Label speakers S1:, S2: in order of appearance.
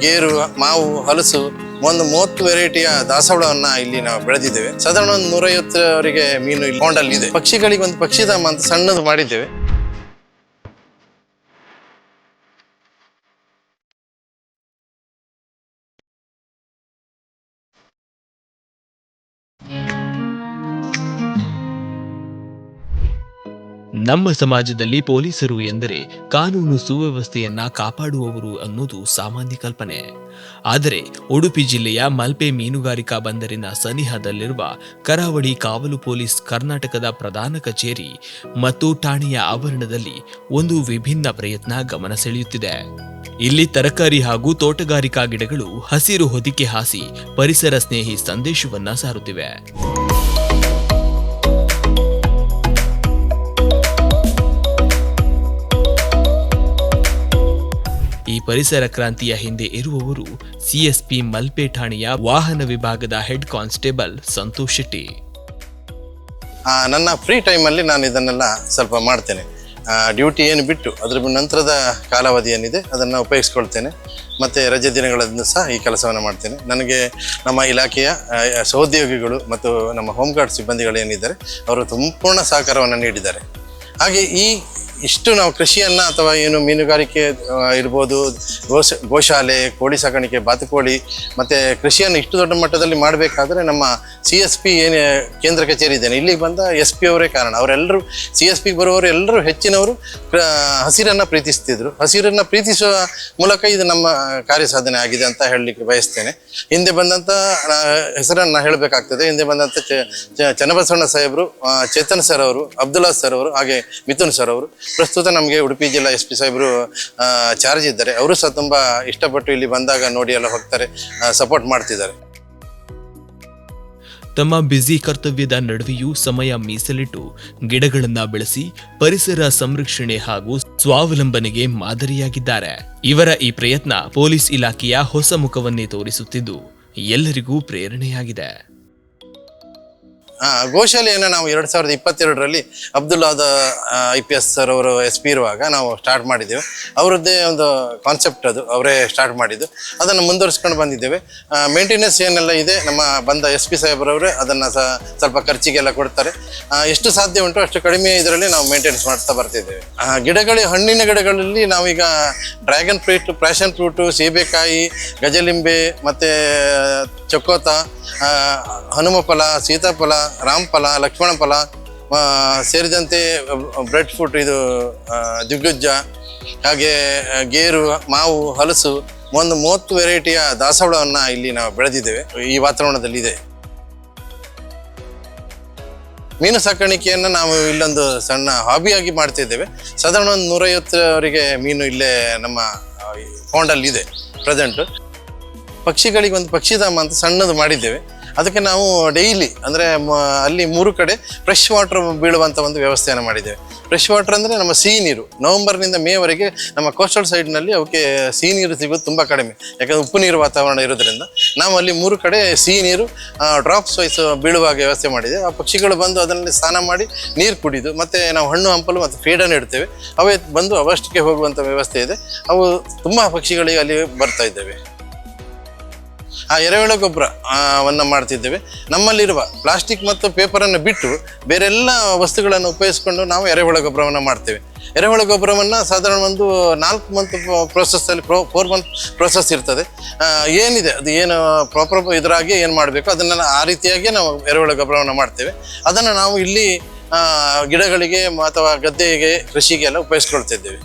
S1: ಗೇರು, ಮಾವು, ಹಲಸು ಒಂದು 30 ವೆರೈಟಿಯ ದಾಸವಾಳವನ್ನ ಇಲ್ಲಿ ನಾವು ಬೆಳೆದಿದ್ದೇವೆ. ಸಾಧಾರಣ ಒಂದು 150ವರೆಗೆ ಮೀನು ಇಲ್ಲಿ ಪೌಂಡಲ್ಲಿ ಇದೆ. ಪಕ್ಷಿಗಳಿಗೆ ಒಂದು ಪಕ್ಷಿಧಾಮ ಅಂತ ಸಣ್ಣದು ಮಾಡಿದ್ದೇವೆ.
S2: ನಮ್ಮ ಸಮಾಜದಲ್ಲಿ ಪೊಲೀಸರು ಎಂದರೆ ಕಾನೂನು ಸುವ್ಯವಸ್ಥೆಯನ್ನ ಕಾಪಾಡುವವರು ಅನ್ನೋದು ಸಾಮಾನ್ಯ ಕಲ್ಪನೆ. ಆದರೆ ಉಡುಪಿ ಜಿಲ್ಲೆಯ ಮಲ್ಪೆ ಮೀನುಗಾರಿಕಾ ಬಂದರಿನ ಸನಿಹದಲ್ಲಿರುವ ಕರಾವಳಿ ಕಾವಲು ಪೊಲೀಸ್ ಕರ್ನಾಟಕದ ಪ್ರಧಾನ ಕಚೇರಿ ಮತ್ತು ಠಾಣೆಯ ಆವರಣದಲ್ಲಿ ಒಂದು ವಿಭಿನ್ನ ಪ್ರಯತ್ನ ಗಮನ ಸೆಳೆಯುತ್ತಿದೆ. ಇಲ್ಲಿ ತರಕಾರಿ ಹಾಗೂ ತೋಟಗಾರಿಕಾ ಗಿಡಗಳು ಹಸಿರು ಹೊದಿಕೆ ಹಾಸಿ ಪರಿಸರ ಸ್ನೇಹಿ ಸಂದೇಶವನ್ನ ಸಾರುತ್ತಿವೆ. ಈ ಪರಿಸರ ಕ್ರಾಂತಿಯ ಹಿಂದೆ ಇರುವವರು ಸಿಎಸ್ಪಿ ಮಲ್ಪೆ ಠಾಣೆಯ ವಾಹನ ವಿಭಾಗದ ಹೆಡ್ ಕಾನ್ಸ್ಟೇಬಲ್ ಸಂತೋಷ್ ಶೆಟ್ಟಿ.
S1: ನನ್ನ ಫ್ರೀ ಟೈಮಲ್ಲಿ ನಾನು ಇದನ್ನೆಲ್ಲ ಸ್ವಲ್ಪ ಮಾಡ್ತೇನೆ. ಡ್ಯೂಟಿ ಏನು ಬಿಟ್ಟು ಅದರ ನಂತರದ ಕಾಲಾವಧಿ ಏನಿದೆ ಅದನ್ನು ಉಪಯೋಗಿಸ್ಕೊಳ್ತೇನೆ. ಮತ್ತು ರಜೆ ದಿನಗಳನ್ನು ಸಹ ಈ ಕೆಲಸವನ್ನು ಮಾಡ್ತೇನೆ. ನನಗೆ ನಮ್ಮ ಇಲಾಖೆಯ ಸಹೋದ್ಯೋಗಿಗಳು ಮತ್ತು ನಮ್ಮ ಹೋಮ್ ಗಾರ್ಡ್ ಸಿಬ್ಬಂದಿಗಳು ಏನಿದ್ದಾರೆ ಅವರು ಸಂಪೂರ್ಣ ಸಹಕಾರವನ್ನು ನೀಡಿದ್ದಾರೆ. ಹಾಗೆ ಇಷ್ಟು ನಾವು ಕೃಷಿಯನ್ನು ಅಥವಾ ಏನು ಮೀನುಗಾರಿಕೆ ಇರ್ಬೋದು, ಗೋಶಾಲೆ, ಕೋಳಿ ಸಾಕಾಣಿಕೆ, ಬಾತುಕೋಳಿ ಮತ್ತು ಕೃಷಿಯನ್ನು ಇಷ್ಟು ದೊಡ್ಡ ಮಟ್ಟದಲ್ಲಿ ಮಾಡಬೇಕಾದ್ರೆ ನಮ್ಮ CSP ಏನು ಕೇಂದ್ರ ಕಚೇರಿ ಇದ್ದೇನೆ ಇಲ್ಲಿಗೆ ಬಂದ SP ಅವರೇ ಕಾರಣ. ಅವರೆಲ್ಲರೂ CSP ಬರುವವರು ಎಲ್ಲರೂ ಹೆಚ್ಚಿನವರು ಹಸಿರನ್ನು ಪ್ರೀತಿಸ್ತಿದ್ರು. ಹಸಿರನ್ನು ಪ್ರೀತಿಸುವ ಮೂಲಕ ಇದು ನಮ್ಮ ಕಾರ್ಯಸಾಧನೆ ಆಗಿದೆ ಅಂತ ಹೇಳಲಿಕ್ಕೆ ಬಯಸ್ತೇನೆ. ಹಿಂದೆ ಬಂದಂಥ ಹೆಸರನ್ನು ಹೇಳಬೇಕಾಗ್ತದೆ. ಹಿಂದೆ ಬಂದಂಥ ಚನ್ನಬಸವಣ್ಣ ಸಾಹೇಬರು, ಚೇತನ್ ಸರ್ ಅವರು, ಅಬ್ದುಲ್ಲಾ ಸರ್ ಅವರು, ಹಾಗೆ ಮಿಥುನ್ ಸರ್ ಅವರು. ಪ್ರಸ್ತುತ ನಮಗೆ ಉಡುಪಿ ಜಿಲ್ಲಾ SP ಸಾಹೇಬರು ಚಾರ್ಜ್ ಇದ್ದಾರೆ. ಅವರು ಸಹ ತುಂಬ ಇಷ್ಟಪಟ್ಟು ಇಲ್ಲಿ ಬಂದಾಗ ನೋಡಿ ಎಲ್ಲ ಹೋಗ್ತಾರೆ, ಸಪೋರ್ಟ್ ಮಾಡ್ತಿದ್ದಾರೆ.
S2: ತಮ್ಮ ಬ್ಯುಸಿ ಕರ್ತವ್ಯದ ನಡುವೆಯೂ ಸಮಯ ಮೀಸಲಿಟ್ಟು ಗಿಡಗಳನ್ನ ಬೆಳೆಸಿ ಪರಿಸರ ಸಂರಕ್ಷಣೆ ಹಾಗೂ ಸ್ವಾವಲಂಬನೆಗೆ ಮಾದರಿಯಾಗಿದ್ದಾರೆ. ಇವರ ಈ ಪ್ರಯತ್ನ ಪೊಲೀಸ್ ಇಲಾಖೆಯ ಹೊಸ ಮುಖವನ್ನೇ ತೋರಿಸುತ್ತಿದ್ದು ಎಲ್ಲರಿಗೂ ಪ್ರೇರಣೆಯಾಗಿದೆ.
S1: ಗೋಶಾಲೆಯನ್ನು ನಾವು 2022ರಲ್ಲಿ ಅಬ್ದುಲ್ಲಾದ IPS ಸರ್ ಅವರು SP ಇರುವಾಗ ನಾವು ಸ್ಟಾರ್ಟ್ ಮಾಡಿದ್ದೇವೆ. ಅವರದ್ದೇ ಒಂದು ಕಾನ್ಸೆಪ್ಟ್, ಅದು ಅವರೇ ಸ್ಟಾರ್ಟ್ ಮಾಡಿದ್ದು. ಅದನ್ನು ಮುಂದುವರಿಸ್ಕೊಂಡು ಬಂದಿದ್ದೇವೆ. ಮೇಂಟೆನೆನ್ಸ್ ಏನೆಲ್ಲ ಇದೆ ನಮ್ಮ ಬಂದ SP ಸಾಹೇಬರವರೇ ಅದನ್ನು ಸಹ ಸ್ವಲ್ಪ ಖರ್ಚಿಗೆಲ್ಲ ಕೊಡ್ತಾರೆ. ಎಷ್ಟು ಸಾಧ್ಯ ಉಂಟು ಅಷ್ಟು ಕಡಿಮೆ ಇದರಲ್ಲಿ ನಾವು ಮೇಂಟೆನೆನ್ಸ್ ಮಾಡ್ತಾ ಬರ್ತಿದ್ದೇವೆ. ಹಣ್ಣಿನ ಗಿಡಗಳಲ್ಲಿ ನಾವೀಗ ಡ್ರ್ಯಾಗನ್ ಫ್ರೂಟ್, ಪ್ಯಾಷನ್ ಫ್ರೂಟು, ಸೀಬೆಕಾಯಿ, ಗಜಲಿಂಬೆ ಮತ್ತು ಚಕೋತ, ಹನುಮಫಲ, ಸೀತಾಫಲ, ರಾಮಫಲ, ಲಕ್ಷ್ಮಣ ಫಲ ಸೇರಿದಂತೆ ಬ್ರೆಡ್ ಫ್ರೂಟ್, ಇದು ದಿಗ್ಗಜ್ಜ, ಹಾಗೆ ಗೇರು, ಮಾವು, ಹಲಸು ಒಂದು 30 ವೆರೈಟಿಯ ದಾಸವಾಳವನ್ನು ಇಲ್ಲಿ ನಾವು ಬೆಳೆದಿದ್ದೇವೆ. ಈ ವಾತಾವರಣದಲ್ಲಿದೆ. ಮೀನು ಸಾಕಾಣಿಕೆಯನ್ನು ನಾವು ಇಲ್ಲೊಂದು ಸಣ್ಣ ಹಾಬಿಯಾಗಿ ಮಾಡ್ತಿದ್ದೇವೆ. ಸಾಧಾರಣ ಒಂದು 150ವರೆಗೆ ಮೀನು ಇಲ್ಲೇ ನಮ್ಮ ಪೌಂಡಲ್ಲಿ ಇದೆ ಪ್ರೆಸೆಂಟು. ಪಕ್ಷಿಗಳಿಗೆ ಒಂದು ಪಕ್ಷಿಧಾಮ ಅಂತ ಸಣ್ಣದು ಮಾಡಿದ್ದೇವೆ. ಅದಕ್ಕೆ ನಾವು ಡೈಲಿ ಅಂದರೆ ಅಲ್ಲಿ 3 ಕಡೆ ಫ್ರೆಶ್ ವಾಟರ್ ಬೀಳುವಂಥ ಒಂದು ವ್ಯವಸ್ಥೆಯನ್ನು ಮಾಡಿದ್ದೇವೆ. ಫ್ರೆಶ್ ವಾಟರ್ ಅಂದರೆ ನಮ್ಮ ಸಿಹಿ ನೀರು. ನವೆಂಬರ್ನಿಂದ ಮೇವರೆಗೆ ನಮ್ಮ ಕೋಸ್ಟಲ್ ಸೈಡ್ನಲ್ಲಿ ಅವಕ್ಕೆ ಸಿಹಿ ನೀರು ಸಿಗೋದು ತುಂಬ ಕಡಿಮೆ, ಯಾಕಂದರೆ ಉಪ್ಪು ನೀರು ವಾತಾವರಣ ಇರೋದ್ರಿಂದ ನಾವು ಅಲ್ಲಿ 3 ಕಡೆ ಸಿಹಿ ನೀರು ಡ್ರಾಪ್ಸ್ ವೈಸ್ ಬೀಳುವಾಗ ವ್ಯವಸ್ಥೆ ಮಾಡಿದೆ. ಆ ಪಕ್ಷಿಗಳು ಬಂದು ಅದರಲ್ಲಿ ಸ್ನಾನ ಮಾಡಿ ನೀರು ಕುಡಿದು, ಮತ್ತು ನಾವು ಹಣ್ಣು ಹಂಪಲು ಮತ್ತು ಫೀಡನ್ನು ಇಡ್ತೇವೆ. ಅವೇ ಬಂದು ಅವಷ್ಟಕ್ಕೆ ಹೋಗುವಂಥ ವ್ಯವಸ್ಥೆ ಇದೆ. ಅವು ತುಂಬ ಪಕ್ಷಿಗಳಿಗೆ ಅಲ್ಲಿ ಬರ್ತಾ ಇದ್ದೇವೆ. ಎರೆಹುಳ ಗೊಬ್ಬರವನ್ನು ಮಾಡ್ತಿದ್ದೇವೆ. ನಮ್ಮಲ್ಲಿರುವ ಪ್ಲಾಸ್ಟಿಕ್ ಮತ್ತು ಪೇಪರನ್ನು ಬಿಟ್ಟು ಬೇರೆಲ್ಲ ವಸ್ತುಗಳನ್ನು ಉಪಯೋಗಿಸ್ಕೊಂಡು ನಾವು ಎರೆಹುಳ ಗೊಬ್ಬರವನ್ನು ಮಾಡ್ತೇವೆ. ಎರೆಹುಳ ಗೊಬ್ಬರವನ್ನು ಸಾಧಾರಣ ಒಂದು 4 ಮಂತ್ ಪ್ರೋಸೆಸ್ಸಲ್ಲಿ 4 ಮಂತ್ ಪ್ರೋಸೆಸ್ ಇರ್ತದೆ. ಏನಿದೆ ಅದು ಏನು ಪ್ರಾಪರ್ ಇದರಾಗಿ ಏನು ಮಾಡಬೇಕು ಅದನ್ನು ಆ ರೀತಿಯಾಗಿ ನಾವು ಎರೆಹುಳ ಗೊಬ್ಬರವನ್ನು ಮಾಡ್ತೇವೆ. ಅದನ್ನು ನಾವು ಇಲ್ಲಿ ಗಿಡಗಳಿಗೆ ಅಥವಾ ಗದ್ದೆಗೆ, ಕೃಷಿಗೆಲ್ಲ ಉಪಯೋಗಿಸ್ಕೊಳ್ತಿದ್ದೇವೆ.